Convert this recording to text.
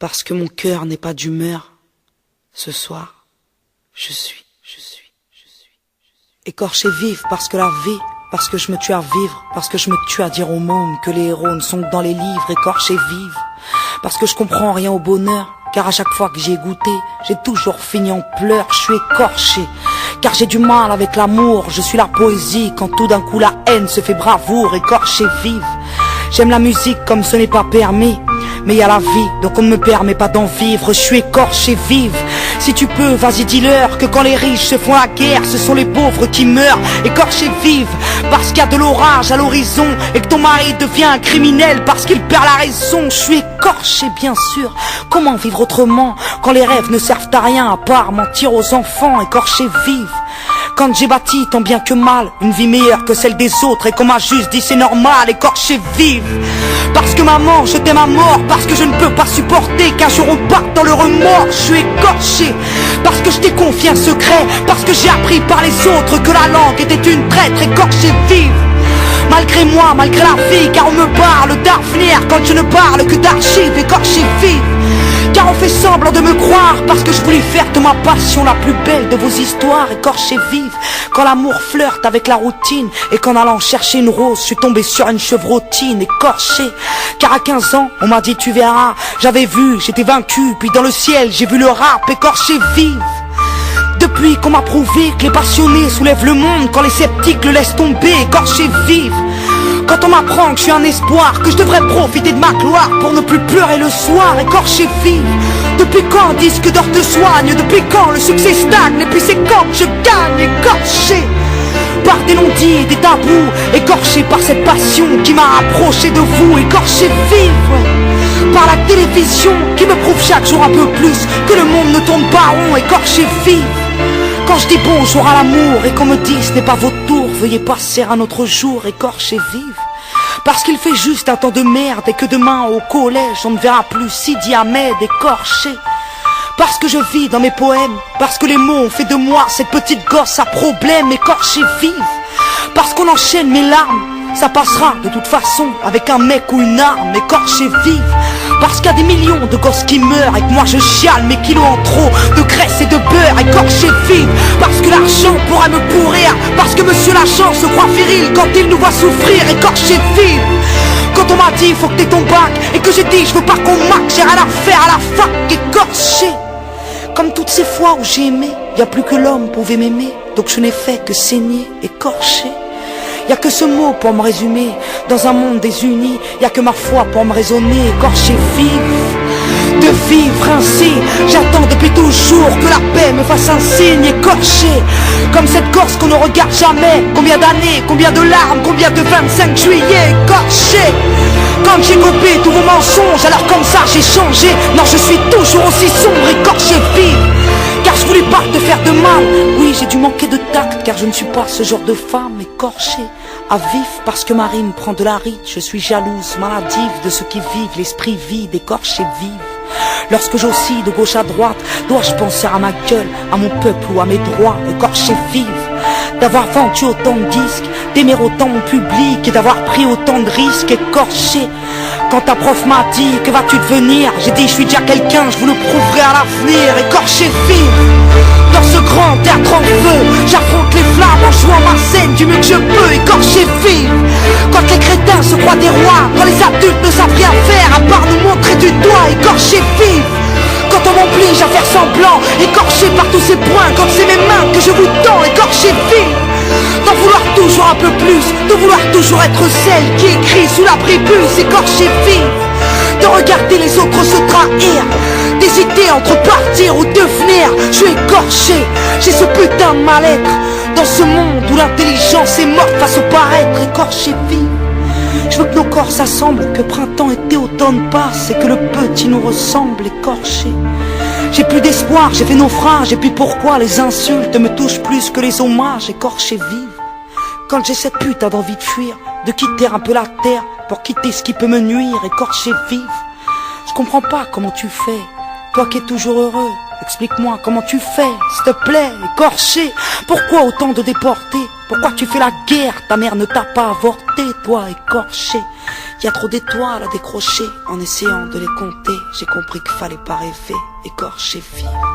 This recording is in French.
Parce que mon cœur n'est pas d'humeur. Ce soir, je suis écorché vif parce que la vie, parce que je me tue à vivre, parce que je me tue à dire aux mômes que les héros ne sont que dans les livres, écorché vif, parce que je comprends rien au bonheur, car à chaque fois que j'y ai goûté, j'ai toujours fini en pleurs, je suis écorché, car j'ai du mal avec l'amour, je suis la poésie, quand tout d'un coup la haine se fait bravoure, écorché vive. J'aime la musique comme ce n'est pas permis, mais y a la vie, donc on ne me permet pas d'en vivre, je suis écorché vive. Si tu peux, vas-y dis-leur que quand les riches se font la guerre, ce sont les pauvres qui meurent, écorché vive. Parce qu'il y a de l'orage à l'horizon et que ton mari devient un criminel parce qu'il perd la raison, je suis écorché bien sûr. Comment vivre autrement quand les rêves ne servent à rien à part mentir aux enfants, écorché vive. Quand j'ai bâti tant bien que mal une vie meilleure que celle des autres et qu'on m'a juste dit c'est normal, écorché vive. Parce que maman, je t'aime à mort, parce que je ne peux pas supporter qu'un jour on parte dans le remords, je suis écorché. Parce que je t'ai confié un secret, parce que j'ai appris par les autres que la langue était une traître, écorché vive. Malgré moi, malgré la vie, car on me parle d'avenir quand je ne parle que d'archives, écorché vive. Car on fait semblant de me croire parce que je voulais faire de ma passion la plus belle de vos histoires, écorché vive. Quand l'amour flirte avec la routine et qu'en allant chercher une rose, je suis tombé sur une chevrotine, écorché. Car à 15 ans, on m'a dit tu verras, j'avais vu, j'étais vaincu, puis dans le ciel j'ai vu le rap, écorché vive. Depuis qu'on m'a prouvé que les passionnés soulèvent le monde quand les sceptiques le laissent tomber, écorché vive. Quand on m'apprend que je suis un espoir, que je devrais profiter de ma gloire pour ne plus pleurer le soir, écorché vive. Depuis quand un disque d'or te soigne, depuis quand le succès stagne, et puis c'est quand que je gagne, écorché par des non-dits et des tabous, écorché par cette passion qui m'a rapproché de vous, écorché vive. Par la télévision qui me prouve chaque jour un peu plus que le monde ne tourne pas rond, écorché vive. Quand je dis bonjour à l'amour et qu'on me dit ce n'est pas votre tour, veuillez passer un autre jour, écorché vive. Parce qu'il fait juste un temps de merde et que demain au collège on ne verra plus Sidi Ahmed, écorché. Parce que je vis dans mes poèmes, parce que les mots ont fait de moi cette petite gosse à problème, écorché vive. Parce qu'on enchaîne mes larmes, ça passera de toute façon avec un mec ou une arme, écorché vive. Parce qu'il y a des millions de gosses qui meurent et que moi je chiale mes kilos en trop de graisse et de beurre, écorché vive. Parce que l'argent pourrait me pourrir, parce que monsieur l'agent se croit viril quand il nous voit souffrir, écorché vive. Quand on m'a dit faut que t'aies ton bac et que j'ai dit je veux pas qu'on maque, j'ai rien à faire à la fac, écorché. Comme toutes ces fois où j'ai aimé, y a plus que l'homme pouvait m'aimer, donc je n'ai fait que saigner, écorché. Y'a que ce mot pour me résumer, dans un monde désuni, y'a que ma foi pour me raisonner, écorché vive. De vivre ainsi, j'attends depuis toujours que la paix me fasse un signe, écorché. Comme cette Corse qu'on ne regarde jamais, combien d'années, combien de larmes, combien de 25 juillet, écorché. Quand j'ai coupé tous vos mensonges, alors comme ça j'ai changé, non je suis toujours aussi sombre, écorché vive. Car je voulais pas te faire de mal, oui j'ai dû manquer de tact, car je ne suis pas ce genre de femme, écorchée à vif parce que ma rime prend de la ride. Je suis jalouse, maladive de ceux qui vivent l'esprit vide, écorché vive. Lorsque j'oscille de gauche à droite, dois-je penser à ma gueule, à mon peuple ou à mes droits, écorché vive. D'avoir vendu autant de disques, d'aimer autant mon public et d'avoir pris autant de risques, écorché. Quand ta prof m'a dit que vas-tu devenir, j'ai dit je suis déjà quelqu'un, je vous le prouverai à l'avenir, écorché vive. Dans ce grand théâtre en feu, j'affronte les flammes en jouant ma scène du mieux que je peux, écorché vive. Quand les crétins se croient des rois, quand les adultes ne savent rien faire à part nous montrer du doigt, écorché vive. Quand on m'oblige à faire semblant, écorché par tous ces points, quand c'est mes mains que je vous tends, écorché vive. D'en vouloir toujours un peu plus, de vouloir toujours être celle qui écrit sous la prépuce, écorché vive. De regarder les autres se trahir, d'hésiter entre partir ou devenir, je suis écorché, j'ai ce putain de mal-être. Dans ce monde où l'intelligence est morte face au paraître, écorché vive. Je veux que nos corps s'assemblent, que printemps, été, automne passe et que le petit nous ressemble, écorché. J'ai plus d'espoir, j'ai fait naufrage, et puis pourquoi les insultes me touchent plus que les hommages, écorché vive. Quand j'ai cette putain d'envie de fuir, de quitter un peu la terre pour quitter ce qui peut me nuire, écorché vive. Je comprends pas comment tu fais, toi qui es toujours heureux, explique-moi comment tu fais, s'il te plaît, écorché. Pourquoi autant de déportés? Pourquoi tu fais la guerre? Ta mère ne t'a pas avorté, toi, écorché. Y a trop d'étoiles à décrocher. En essayant de les compter, j'ai compris qu'il fallait pas rêver, écorcher, vivre.